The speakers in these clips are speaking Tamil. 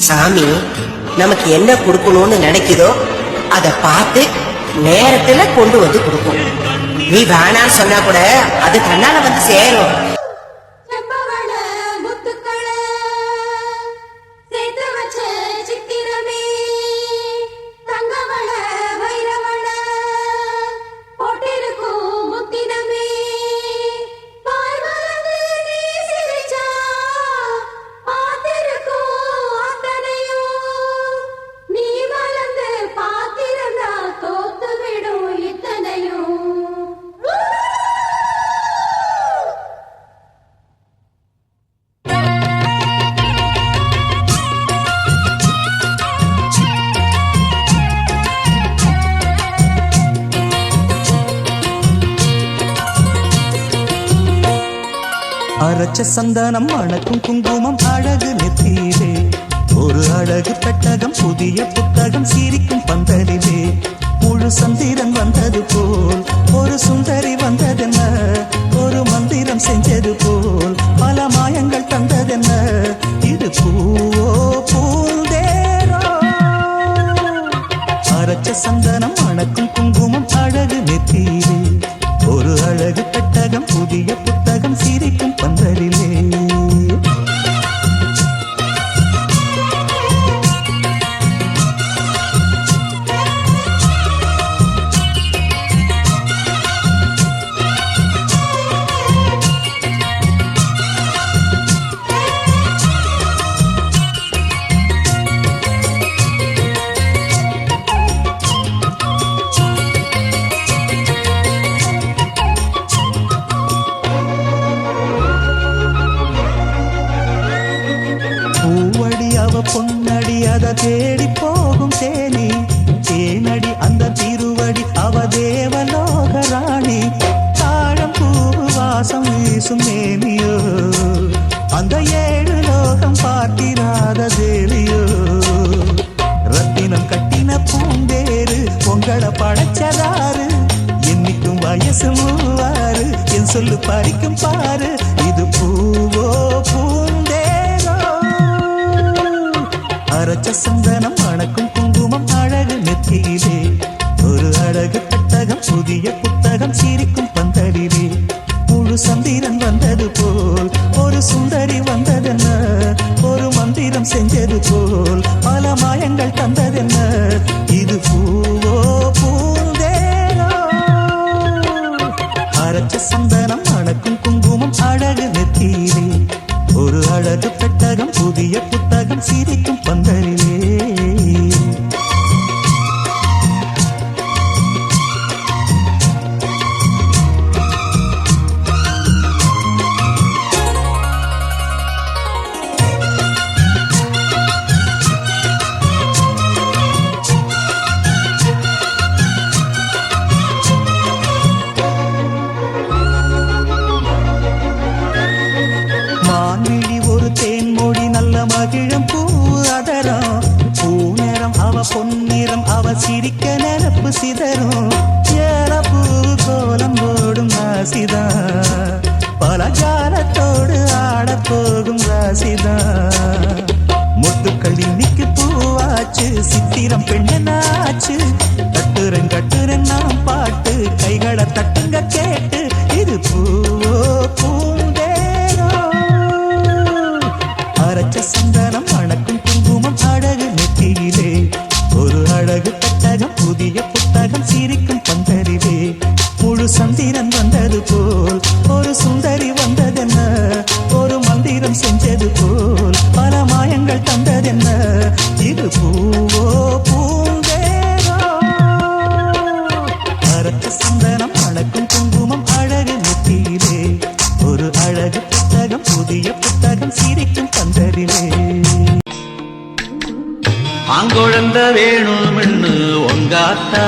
சாமி நமக்கு என்ன கொடுக்கணும்னு நினைக்குதோ அத பார்த்து நேரத்துல கொண்டு வந்து கொடுக்கும். நீ வேணான்னு சொன்னா கூட அது தன்னால வந்து சேரும். அரைச்ச சந்தனம் மணக்கும் குங்குமம் அழகு நெத்தியிலே ஒரு அழகு பெட்டகம் புதிய புத்தகம் சிரிக்கும் பந்தலிலே முழு சந்திரன் வந்தது போல் ஒரு சுந்தரி வந்ததென்ன ஒரு மந்திரம் செஞ்சது போல் பல மாயங்கள் தந்ததென்ன இது பூவோ பூந்தேரோ. அரைச்ச சந்தனம் மணக்கும் குங்குமம் அழகு நெத்தியிலே ஒரு அழகு பெட்டகம் புதிய புத்தகம் சிரிக்கும் பந்தலிலே. பொன்னடி அத தேடி போகும் தேனி தேனடி அந்த திருவடி அவ தேவலோக ராணி தாழம் பூவு வாசம் வீசும் மேனியோ அந்த ஏழு லோகம் பார்த்திராத தேவியோ. ரத்தினம் கட்டின பூந்தேரு பொங்கலை படைச்சதாரு என்னைக்கும் வயசு மூவாரு என் சொல்லு பறிக்கும் பாரு இது பூவோ பூந்தேரோ. அரைச்ச சந்தனம் மணக்கும் குங்குமம் அழகு நெத்தியிலே ஒரு அழகு பெட்டகம் புதிய புத்தகம் சிரிக்கும் பந்தலிலே முழு சந்திரன் வந்தது போல் ஒரு சுந்தரி வந்ததென்ன ஒரு மந்திரம் செஞ்சது போல் பல மாயங்கள் தந்ததென்ன இது பூவோ பூந்தேரோ. அரைச்ச சந்தனம் மணக்கும் குங்குமம் அழகு நெத்தியிலே ஒரு அழகு பெட்டகம் புதிய புத்தகம் சிரிக்கும் பந்தலிலே. மான்விழி ஒரு தேன்மொழி நல்ல மகிழம் பூ அதரம் பூநேரம் அவ பொன்னிறம் அவ சிரிக்க நெருப்பு சிதறும் ஏறப்பூ கோலம் போடும் ராசிதா பல ஜாலத்தோடு ஆடப்போகும் ராசிதா. முத்துக்கள் இன்னைக்கு பூவாச்சு சித்திரம் பெண்ணாச்சு கட்டுரன் கட்டுரன் நாம் பாட்டு கைகளை தட்டுங்க கேட்டு இது பூவோ பூந்தேரோ. அரைச்ச சந்தனம் மணக்கும் குங்குமம் அழகு நெத்தியிலே ஒரு அழகு பெட்டகம் புதிய புத்தகம் சிரிக்கும் பந்தலிலே முழு சந்திரன் வந்தது போல் ஒரு சுந்தரி வந்ததென்ன ஒரு மந்திரம் செஞ்சது போல் பல மாயங்கள் தந்ததென்ன இது பூவோ பூந்தேரோ. அரைச்ச சந்தனம் மணக்கும் குங்குமம் அழகு நெத்தியிலே ஒரு அழகு புத்தகம் புதிய புத்தகம் சிரிக்கும் பந்தலிலே. ஆங்கொழந்த வேணும்னு உங்காத்தா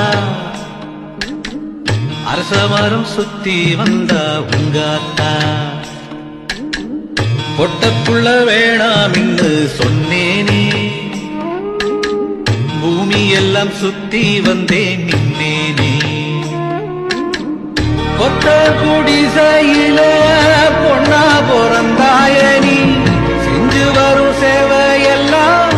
அரசமரம் சுத்தி வந்தா உங்காத்தா பொட்டப்புள்ள வேணாமின்னு சொன்னேனே பூமி எல்லாம் சுத்தி வந்தேன் நின்னேனே. கொத்த குடிசையில பொன்னா பிறந்தாயனி செஞ்சு வரும் சேவையெல்லாம்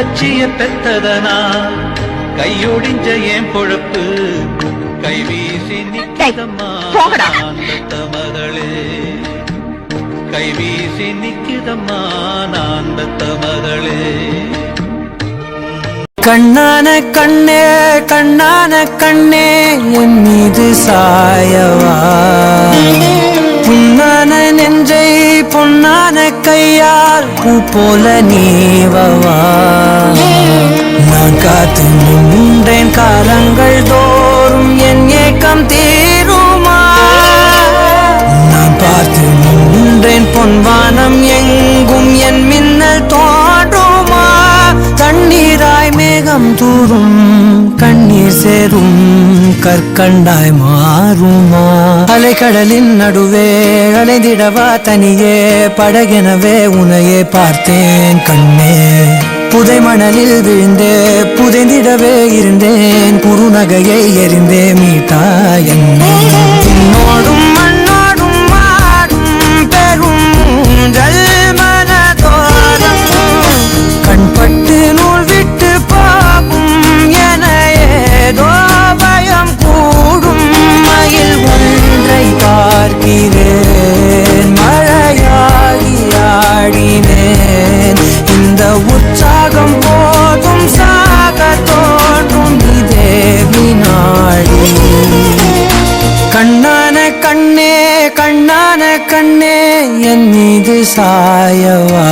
தங்கச்சிய பெத்ததனா கையொடிஞ்ச என் பொழப்பு கைவீசி நிக்கிதம்மா போங்கடா. நாந்தத்த மகளே கைவீசி நிக்கிதம்மா நாந்தத்த மகளே கண்ணான கண்ணே கண்ணான கண்ணே என் மீது சாயவா புண்ணான நெஞ்சை பொன்னான கையால் பூ போல நீவவா நான் காத்து நின்றேன் காலங்கள் தோறும் என் ஏக்கம் தீருமா நான் பார்த்து நின்றேன் பொன்வானம் எங்கும் என் மின்னல் தோன்றுமா தண்ணீராய் மேகம் தூரும் கண்ணீர் சேரும் கற்கண்டாய் மாறுமா அலைக்கடலின் நடுவே அலைந்திடவா தனியே படகெனவே உனையே பார்த்தேன் கண்ணே புதை மணலில் விழுந்தே புதைந்திடவே இருந்தேன் குறுநகையை எறிந்தே மீட்டா என்னை உன்னோடும் மண்ணோடும் மாடும் பெரும் ஊஞ்சல் மனதோரம் கண்பட்டு நூல் விட்டு போகும் என ஏதோ பயம் கூடும் மயில் ஒன்றை பார்க்கிறேன் மழையாகி ஆடினேன் இந்த உற்சாகம் போதும் சாக தோன்றும் இதே வினாடி கண்ணான கண்ணே கண்ணான கண்ணே என் மீது சாயவா